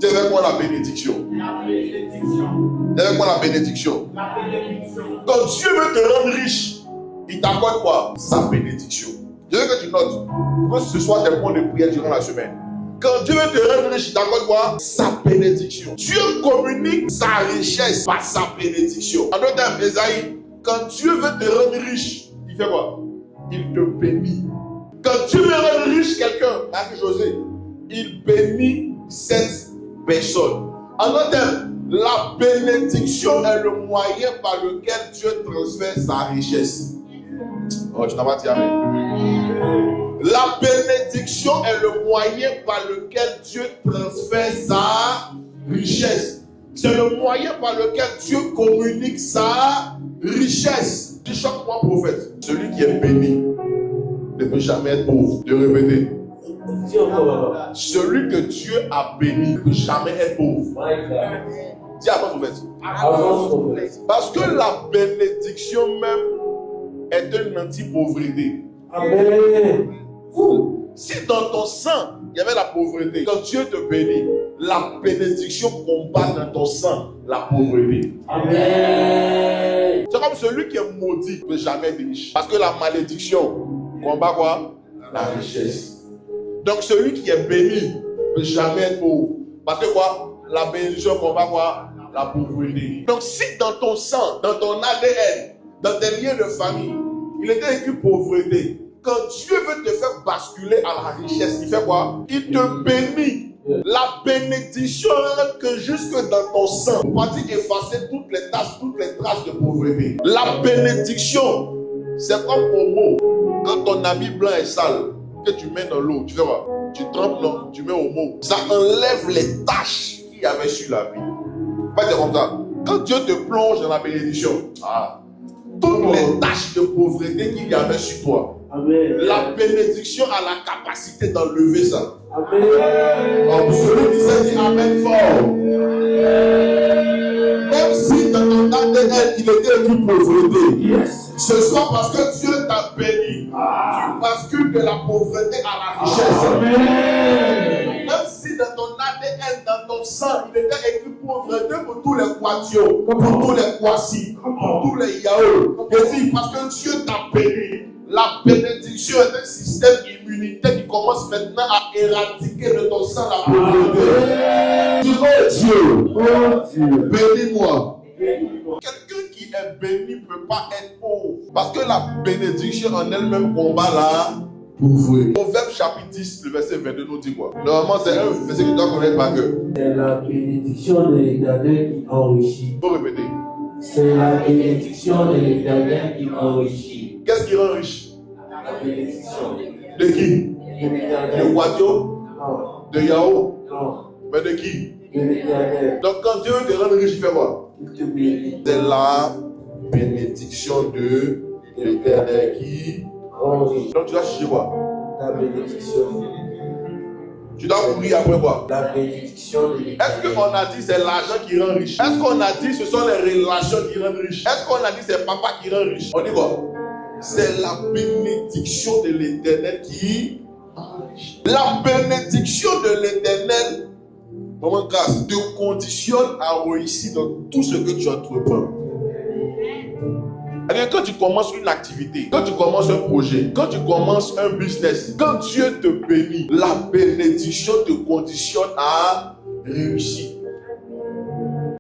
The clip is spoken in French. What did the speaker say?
C'est avec moi la bénédiction. La bénédiction. C'est avec moi la bénédiction. La bénédiction. Quand Dieu veut te rendre riche, il t'accorde quoi? Sa bénédiction. Je veux que tu notes que ce soit tes points de prière durant la semaine. Quand Dieu veut te rendre riche, il t'accorde quoi? Sa bénédiction. Dieu communique sa richesse par sa bénédiction. En d'autres termes, Esaïe, quand Dieu veut te rendre riche, il fait quoi? Il te bénit. Quand Dieu veut rendre riche quelqu'un, Marie-José, il bénit cette personne. En d'autres termes, la bénédiction est le moyen par lequel Dieu transfère sa richesse. Oh, tu n'as pas dit amen. La bénédiction est le moyen par lequel Dieu transfère sa richesse. C'est le moyen par lequel Dieu communique sa richesse. Dis chaque mois, prophète, celui qui est béni ne peut jamais être pauvre. De répéter. Celui que Dieu a béni ne peut jamais être pauvre. Dis avant, prophète. Parce que la bénédiction même est une anti-pauvreté. Amen. Si dans ton sang, il y avait la pauvreté, quand Dieu te bénit, la bénédiction combat dans ton sang la pauvreté. Amen. C'est comme celui qui est maudit ne peut jamais être riche. Parce que la malédiction combat quoi? La richesse. Donc celui qui est béni ne peut jamais être pauvre. Parce que quoi? La bénédiction combat quoi? La pauvreté. Donc si dans ton sang, dans ton ADN, dans tes liens de famille, il était écrit pauvreté, quand Dieu veut te faire basculer à la richesse, il fait quoi? Il te bénit. La bénédiction rentre que jusque dans ton sang. Pour pas dire effacer toutes les traces de pauvreté. La bénédiction, c'est comme Omo. Quand ton habit blanc est sale, que tu mets dans l'eau, tu fais quoi? Tu trempes l'eau, tu mets Omo. Ça enlève les taches qu'il y avait sur la vie. Pas dire comme ça. Quand Dieu te plonge dans la bénédiction, toutes les taches de pauvreté qu'il y avait sur toi, Amen. la bénédiction a la capacité d'enlever ça. Amen. Donc, celui qui s'est dit Amen fort. Même si dans ton ADN il était écrit pauvreté, Yes. ce soit parce que Dieu t'a béni, tu bascules de la pauvreté à la richesse. Amen. Même si dans ton ADN, dans ton sang, il était écrit pauvreté pour tous les Quatio, pour tous les Kwasi, pour tous les Yao. Et dit, parce que Dieu t'a béni, la bénédiction est un système immunitaire qui commence maintenant à éradiquer de ton sang la pauvreté. Dis, oh Dieu, bénis-moi. Quelqu'un qui est béni ne peut pas être pauvre. Parce que la bénédiction en elle-même combat la pauvreté. Proverbe chapitre 10, le verset 22 nous dit quoi? Normalement, c'est un verset que tu dois connaître par cœur. C'est la bénédiction de l'Éternel qui enrichit. Il faut répéter. C'est la bénédiction de l'Éternel qui enrichit. Qu'est-ce qui rend riche? La bénédiction De qui? de l'Éternel. De Quatio? Non. De Yao? Non. Mais de qui? De l'Éternel. Donc quand Dieu te rend riche, il fait quoi? Il te bénit. C'est la bénédiction de l'Éternel qui Enrichit. Donc tu dois chercher quoi? La bénédiction. Tu dois courir après quoi? La bénédiction de Est-ce l'Éternel. qu'on a dit c'est l'argent qui rend riche? Est-ce qu'on a dit ce sont les relations qui rendent riche? Est-ce qu'on a dit c'est papa qui rend riche? On dit quoi? C'est la bénédiction de l'Éternel qui enrichit. La bénédiction de l'Éternel, maman grâce, te conditionne à réussir dans tout ce que tu entreprends. Quand tu commences une activité, quand tu commences un projet, quand tu commences un business, quand Dieu te bénit, la bénédiction te conditionne à réussir.